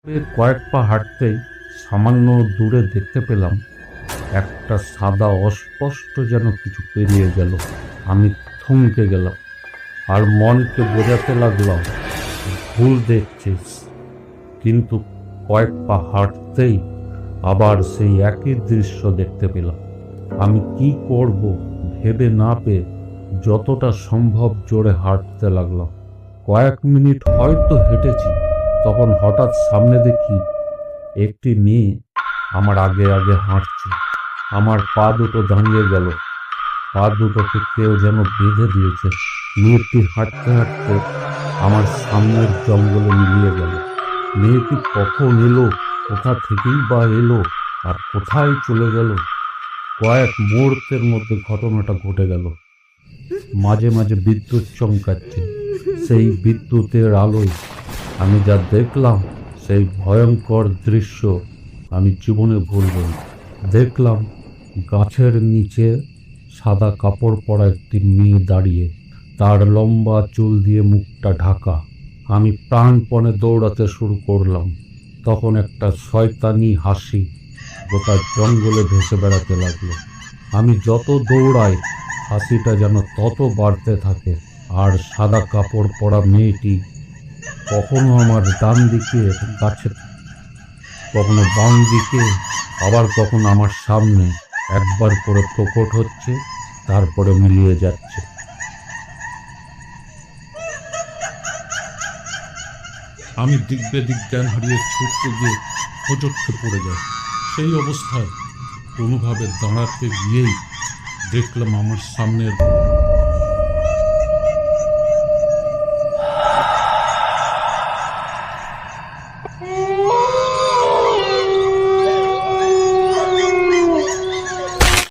কয়েক পা হাঁটতেই সামান্য দূরে দেখতে পেলাম একটা সাদা অস্পষ্ট যেন কিছু পেরিয়ে গেল। আমি থমকে গেলাম আর মনকে বোঝাতে লাগলাম, ভুল দেখছিস। কিন্তু কয়েক পা হাঁটতেই আবার সেই একই দৃশ্য দেখতে পেলাম। আমি কি করব ভেবে না পেয়ে যতটা সম্ভব জোরে হাঁটতে লাগলাম। কয়েক মিনিট হয়তো হেঁটেছি, তখন হঠাৎ সামনে দেখি একটি মেয়ে আমার আগে আগে হাঁটছে। আমার পা দুটো দাঁড়িয়ে গেল, পা দুটোকে কেউ যেন বেঁধে দিয়েছে। মেয়েটি হাঁটতে হাঁটতে আমার সামনের জঙ্গলে মিলিয়ে গেল। মেয়েটি কখন এলো, কোথা থেকেই বা এলো, আর কোথায় চলে গেল? কয়েক মুহূর্তের মধ্যে ঘটনাটা ঘটে গেল। মাঝে মাঝে বিদ্যুৎ চমকাচ্ছে। সেই বিদ্যুতের আলোয় আমি যা দেখলাম, সেই ভয়ঙ্কর দৃশ্য আমি জীবনে ভুলব না। দেখলাম গাছের নিচে সাদা কাপড় পরা একটি মেয়ে দাঁড়িয়ে, তার লম্বা চুল দিয়ে মুখটা ঢাকা। আমি প্রাণপণে দৌড়াতে শুরু করলাম। তখন একটা শয়তানি হাসি গোটা জঙ্গলে ভেসে বেড়াতে লাগলো। আমি যত দৌড়াই হাসিটা যেন তত বাড়তে থাকে। আর সাদা কাপড় পরা মেয়েটি কখনো আমার ডান দিকে গাছে, কখনো বাম দিকে, আবার কখনো আমার সামনে একবার করে প্রকট হচ্ছে, তারপরে মিলিয়ে যাচ্ছে। আমি দিগ্বেদিক জ্ঞান হারিয়ে ছুটতে গিয়ে হোঁচটে পড়ে যাই। সেই অবস্থায় কোনোভাবে দাঁড়াতে গিয়েই দেখলাম আমার সামনের